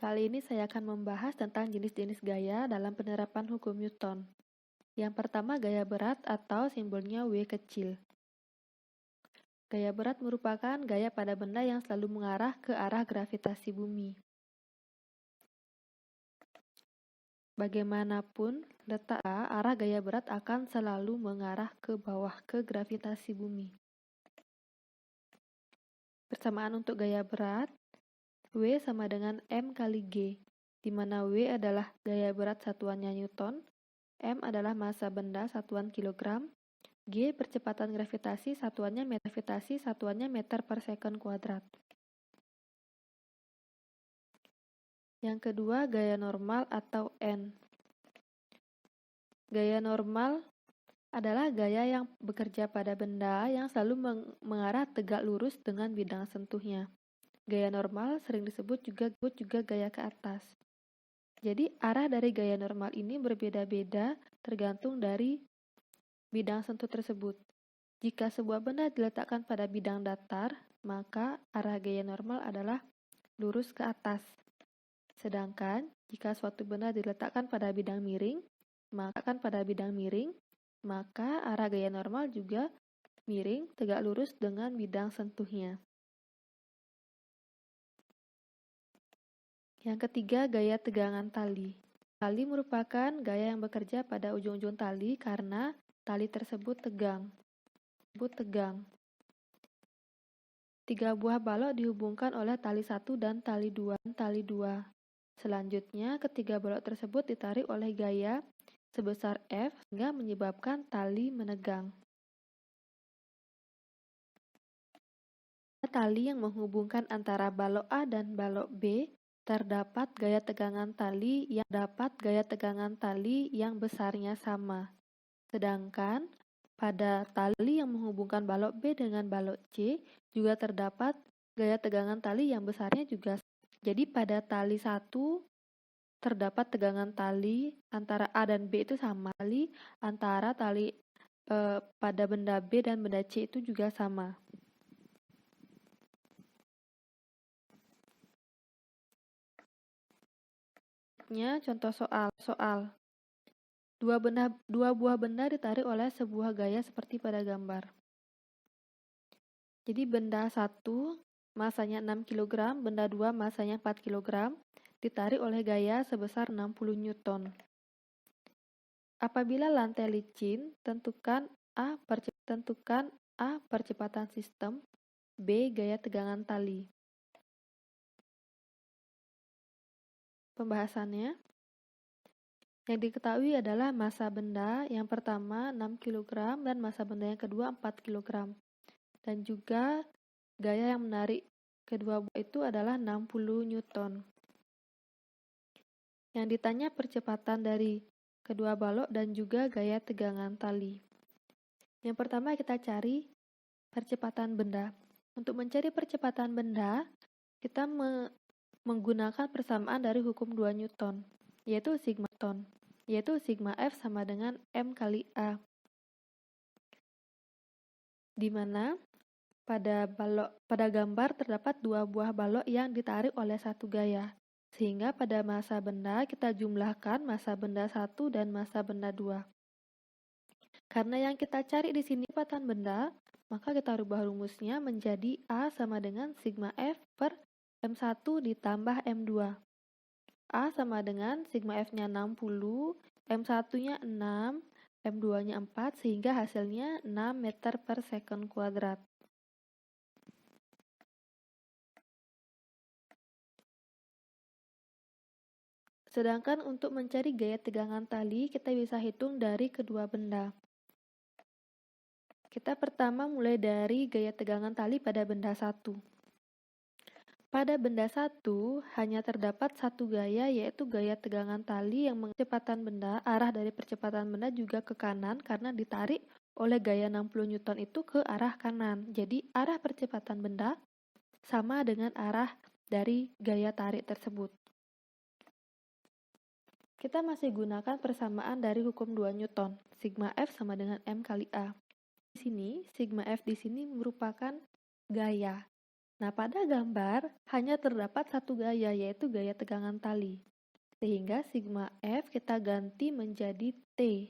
Kali ini saya akan membahas tentang jenis-jenis gaya dalam penerapan hukum Newton. Yang pertama, gaya berat atau simbolnya W kecil. Gaya berat merupakan gaya pada benda yang selalu mengarah ke arah gravitasi bumi. Bagaimanapun letak arah gaya berat akan selalu mengarah ke bawah ke gravitasi bumi. Persamaan untuk gaya berat, W sama dengan M kali G, di mana W adalah gaya berat satuannya Newton, M adalah massa benda satuan kilogram, G percepatan gravitasi satuannya meter per second kuadrat. Yang kedua, gaya normal atau N. Gaya normal adalah gaya yang bekerja pada benda yang selalu mengarah tegak lurus dengan bidang sentuhnya. Gaya normal sering disebut juga gaya ke atas. Jadi arah dari gaya normal ini berbeda-beda tergantung dari bidang sentuh tersebut. Jika sebuah benda diletakkan pada bidang datar, maka arah gaya normal adalah lurus ke atas. Sedangkan jika suatu benda diletakkan pada bidang miring, maka arah gaya normal juga miring tegak lurus dengan bidang sentuhnya. Yang ketiga, gaya tegangan tali. Tali merupakan gaya yang bekerja pada ujung-ujung tali karena tali tersebut tegang. 3 buah balok dihubungkan oleh tali 1 dan tali 2. Selanjutnya, ketiga balok tersebut ditarik oleh gaya sebesar F sehingga menyebabkan tali menegang. Tali yang menghubungkan antara balok A dan balok B terdapat gaya tegangan tali yang besarnya sama. Sedangkan pada tali yang menghubungkan balok B dengan balok C juga terdapat gaya tegangan tali yang besarnya juga sama. Jadi pada tali 1 terdapat tegangan tali antara A dan B itu sama. Antara tali pada benda B dan benda C itu juga sama. Contoh soal. Dua buah benda ditarik oleh sebuah gaya seperti pada gambar. Jadi benda 1 masanya 6 kg, benda 2 masanya 4 kg, ditarik oleh gaya sebesar 60 Newton. Apabila lantai licin, tentukan A percepatan sistem, B gaya tegangan tali. Pembahasannya, yang diketahui adalah massa benda yang pertama 6 kg dan massa benda yang kedua 4 kg. Dan juga gaya yang menarik kedua buah itu adalah 60 Newton. Yang ditanya percepatan dari kedua balok dan juga gaya tegangan tali. Yang pertama kita cari percepatan benda. Untuk mencari percepatan benda, kita menggunakan persamaan dari hukum 2 Newton, yaitu sigma F sama dengan M kali A. Di mana pada gambar terdapat 2 buah balok yang ditarik oleh satu gaya. Sehingga pada massa benda kita jumlahkan massa benda 1 dan massa benda 2. Karena yang kita cari di sini percepatan benda, maka kita rubah rumusnya menjadi A sama dengan sigma F per M1 ditambah M2. A sama dengan sigma F-nya 60, M1-nya 6, M2-nya 4, sehingga hasilnya 6 meter per second kuadrat. Sedangkan untuk mencari gaya tegangan tali, kita bisa hitung dari kedua benda. Kita pertama mulai dari gaya tegangan tali pada benda 1. Pada benda 1 hanya terdapat satu gaya, yaitu gaya tegangan tali yang percepatan benda, arah dari percepatan benda juga ke kanan karena ditarik oleh gaya 60 Newton itu ke arah kanan. Jadi arah percepatan benda sama dengan arah dari gaya tarik tersebut. Kita masih gunakan persamaan dari hukum 2 Newton. Sigma F sama dengan M kali A. Di sini, sigma F di sini merupakan gaya. Nah, pada gambar hanya terdapat satu gaya, yaitu gaya tegangan tali. Sehingga sigma F kita ganti menjadi T.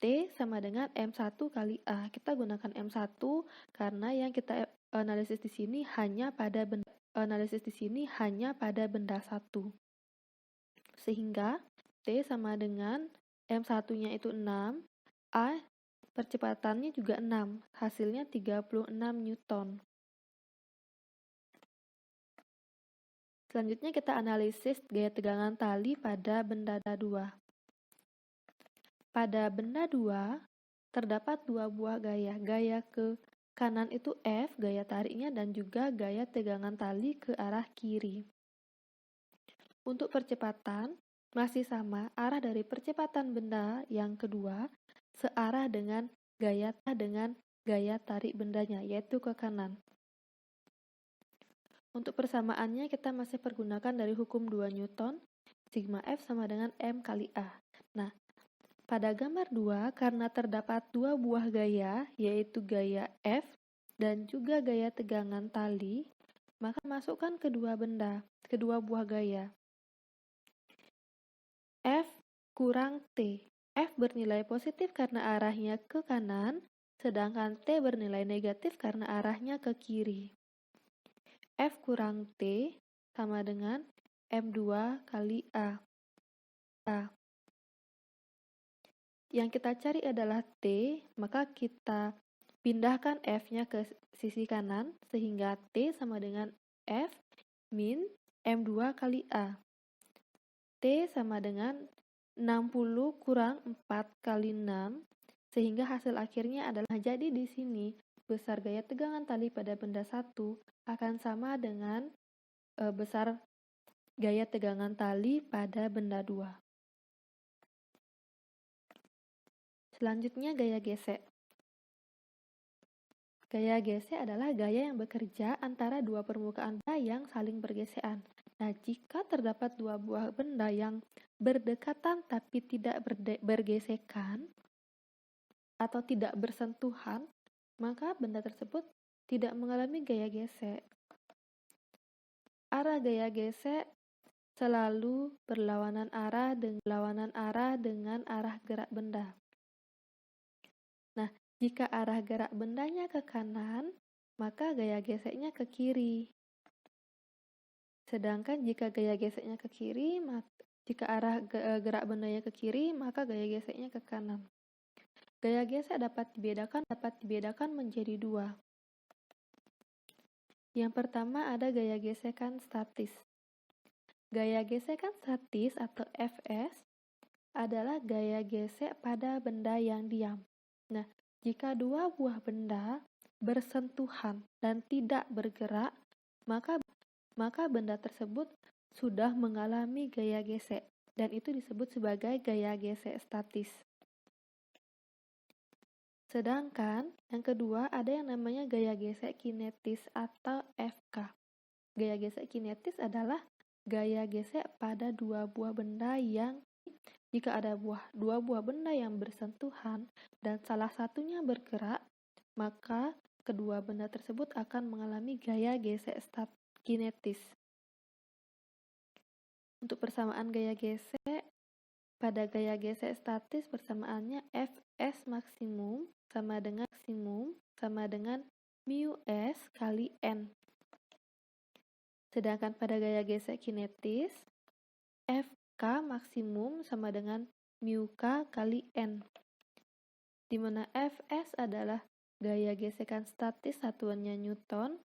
T sama dengan M1 kali A. Kita gunakan M1 karena yang kita analisis di sini hanya pada benda satu. Sehingga T sama dengan M1-nya itu 6, A percepatannya juga 6, hasilnya 36 Newton. Selanjutnya kita analisis gaya tegangan tali pada benda 2. Pada benda 2, terdapat dua buah gaya. Gaya ke kanan itu F, gaya tariknya, dan juga gaya tegangan tali ke arah kiri. Untuk percepatan, masih sama, arah dari percepatan benda yang kedua searah dengan gaya tarik bendanya, yaitu ke kanan. Untuk persamaannya kita masih pergunakan dari hukum 2 Newton, sigma F sama dengan M kali A. Nah, pada gambar 2, karena terdapat dua buah gaya, yaitu gaya F dan juga gaya tegangan tali, maka masukkan kedua buah gaya. F kurang T. F bernilai positif karena arahnya ke kanan, sedangkan T bernilai negatif karena arahnya ke kiri. F kurang T sama dengan M2 kali A. Yang kita cari adalah T, maka kita pindahkan F-nya ke sisi kanan, sehingga T sama dengan F min M2 kali A. T sama dengan 60 kurang 4 kali 6, sehingga hasil akhirnya adalah, jadi di sini besar gaya tegangan tali pada benda 1 akan sama dengan besar gaya tegangan tali pada benda 2. Selanjutnya gaya gesek. Gaya gesek adalah gaya yang bekerja antara dua permukaan benda yang saling bergesekan. Nah, jika terdapat dua buah benda yang berdekatan tapi tidak bergesekan atau tidak bersentuhan, maka benda tersebut tidak mengalami gaya gesek. Arah gaya gesek selalu berlawanan arah dengan arah gerak benda. Nah, jika arah gerak bendanya ke kanan, maka gaya geseknya ke kiri. Sedangkan jika gaya geseknya ke kiri, jika arah gerak bendanya ke kiri, maka gaya geseknya ke kanan. Gaya gesek dapat dibedakan menjadi dua. Yang pertama ada gaya gesekan statis. Gaya gesekan statis atau Fs adalah gaya gesek pada benda yang diam. Nah, jika dua buah benda bersentuhan dan tidak bergerak, maka benda tersebut sudah mengalami gaya gesek, dan itu disebut sebagai gaya gesek statis. Sedangkan yang kedua ada yang namanya gaya gesek kinetis atau FK. Gaya gesek kinetis adalah gaya gesek pada dua buah benda yang, jika ada dua buah benda yang bersentuhan dan salah satunya bergerak, maka kedua benda tersebut akan mengalami gaya gesek kinetis. Untuk persamaan gaya gesek, pada gaya gesek statis persamaannya Fs maksimum sama dengan mu S kali N. Sedangkan pada gaya gesek kinetis, Fk maksimum sama dengan mu K kali N, di mana Fs adalah gaya gesekan statis satuannya Newton,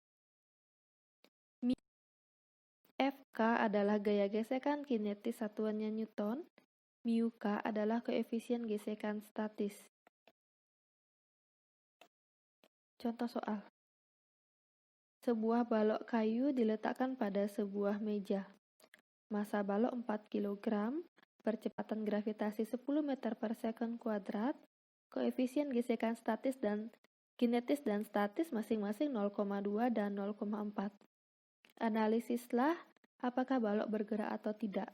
Fk adalah gaya gesekan kinetis satuannya Newton, mu K adalah koefisien gesekan statis. Contoh soal. Sebuah balok kayu diletakkan pada sebuah meja. Massa balok 4 kg, percepatan gravitasi 10 meter per second kuadrat, koefisien gesekan statis dan kinetis dan statis masing-masing 0,2 dan 0,4. Analisislah apakah balok bergerak atau tidak.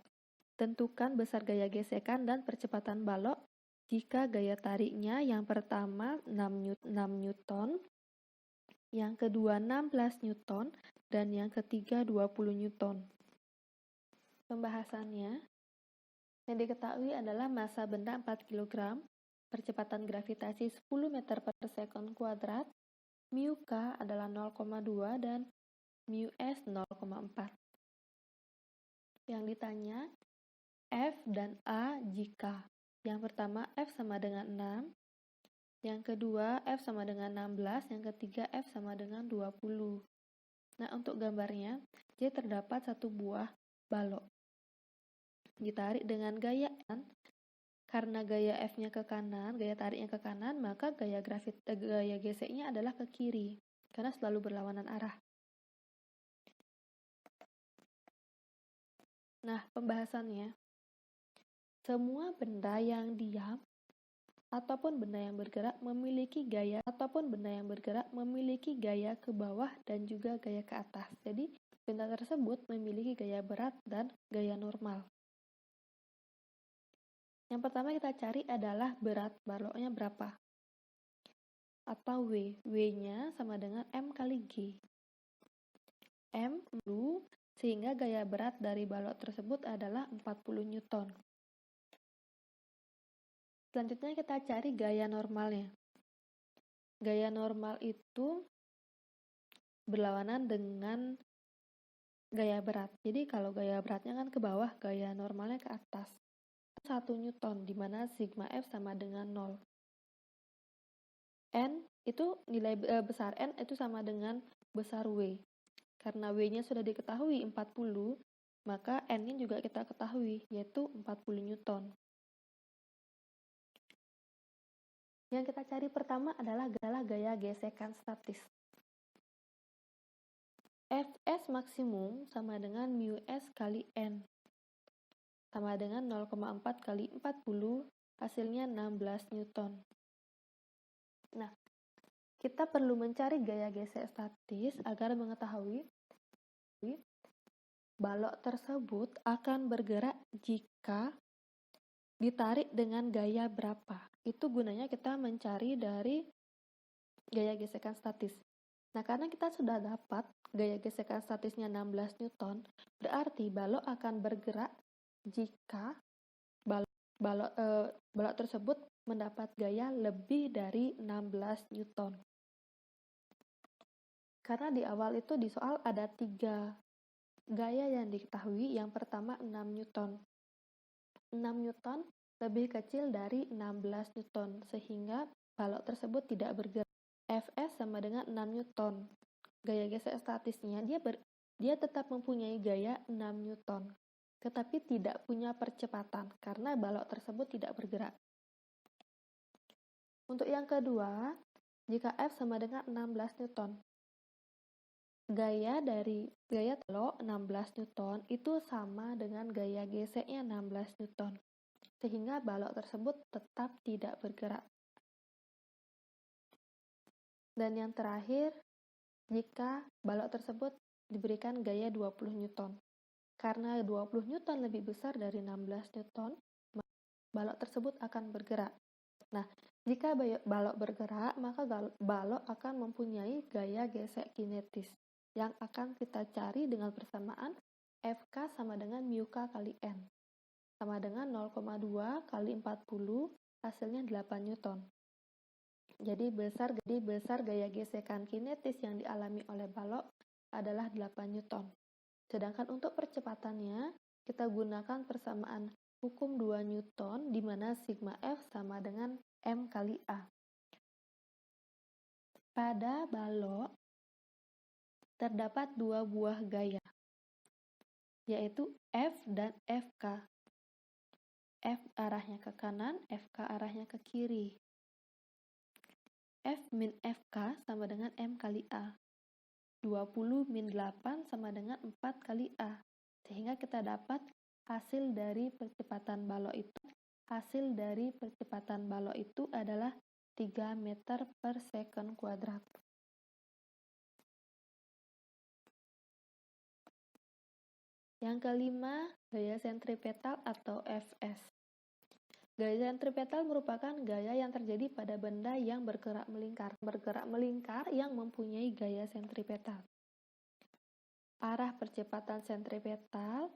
Tentukan besar gaya gesekan dan percepatan balok jika gaya tariknya yang pertama 6 Newton, yang kedua 16 Newton, dan yang ketiga 20 Newton. Pembahasannya, yang diketahui adalah massa benda 4 kg, percepatan gravitasi 10 meter per sekon kuadrat, mu k adalah 0,2 dan mu s 0,4. Yang ditanya, F dan A jika yang pertama F sama dengan 6, yang kedua F sama dengan 16, yang ketiga F sama dengan 20. Nah, untuk gambarnya, jadi terdapat satu buah balok. Ditarik dengan gaya N, karena gaya F-nya ke kanan, gaya tariknya ke kanan, maka gaya geseknya adalah ke kiri, karena selalu berlawanan arah. Nah, pembahasannya, semua benda yang diam ataupun benda yang bergerak memiliki gaya ke bawah dan juga gaya ke atas. Jadi, benda tersebut memiliki gaya berat dan gaya normal. Yang pertama kita cari adalah berat baloknya berapa, atau W. W-nya sama dengan M kali G. M dulu, sehingga gaya berat dari balok tersebut adalah 40 Newton. Selanjutnya kita cari gaya normalnya. Gaya normal itu berlawanan dengan gaya berat. Jadi kalau gaya beratnya kan ke bawah, gaya normalnya ke atas. 1 Newton, di mana sigma F sama dengan 0. N itu nilai besar N itu sama dengan besar W. Karena W-nya sudah diketahui 40, maka N-nya juga kita ketahui, yaitu 40 Newton. Yang kita cari pertama adalah gaya gesekan statis. Fs maksimum sama dengan mu s kali N, sama dengan 0,4 kali 40, hasilnya 16 Newton. Nah, kita perlu mencari gaya gesek statis agar mengetahui balok tersebut akan bergerak jika ditarik dengan gaya berapa. Itu gunanya kita mencari dari gaya gesekan statis. Nah, karena kita sudah dapat gaya gesekan statisnya 16 Newton, berarti balok akan bergerak jika balok tersebut mendapat gaya lebih dari 16 Newton. Karena di awal itu di soal ada 3 gaya yang diketahui. Yang pertama 6 Newton. 6 Newton lebih kecil dari 16 Newton, sehingga balok tersebut tidak bergerak. Fs sama dengan 6 Newton. Gaya gesek statisnya dia tetap mempunyai gaya 6 Newton, tetapi tidak punya percepatan karena balok tersebut tidak bergerak. Untuk yang kedua, jika F sama dengan 16 Newton, gaya balok 16 Newton itu sama dengan gaya geseknya 16 Newton, sehingga balok tersebut tetap tidak bergerak. Dan yang terakhir, jika balok tersebut diberikan gaya 20 Newton. Karena 20 Newton lebih besar dari 16 Newton, balok tersebut akan bergerak. Nah, jika balok bergerak, maka balok akan mempunyai gaya gesek kinetis yang akan kita cari dengan persamaan Fk sama dengan mu k kali N, sama dengan 0,2 kali 40, hasilnya 8 Newton. Jadi besar gaya gesekan kinetis yang dialami oleh balok adalah 8 Newton. Sedangkan untuk percepatannya, kita gunakan persamaan hukum 2 Newton, di mana sigma F sama dengan M kali A. Pada balok, terdapat 2 buah gaya, yaitu F dan Fk. F arahnya ke kanan, Fk arahnya ke kiri. F min Fk sama dengan M kali A. 20 min 8 sama dengan 4 kali A. Sehingga kita dapat hasil dari percepatan balok itu adalah 3 meter per second kuadrat. Yang kelima, gaya sentripetal atau Fs. Gaya sentripetal merupakan gaya yang terjadi pada benda yang bergerak melingkar yang mempunyai gaya sentripetal. Arah percepatan sentripetal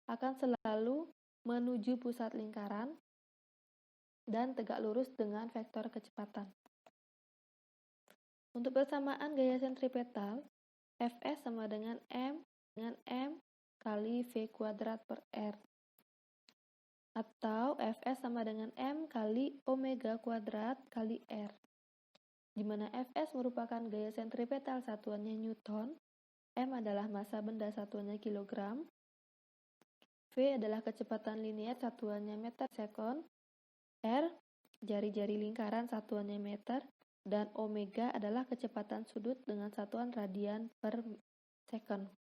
akan selalu menuju pusat lingkaran dan tegak lurus dengan vektor kecepatan. Untuk persamaan gaya sentripetal, Fs sama dengan M kali V kuadrat per R, atau Fs sama dengan M kali omega kuadrat kali R, di mana Fs merupakan gaya sentripetal satuannya Newton, M adalah massa benda satuannya kilogram, V adalah kecepatan linier satuannya meter sekon, R jari-jari lingkaran satuannya meter, dan omega adalah kecepatan sudut dengan satuan radian per second.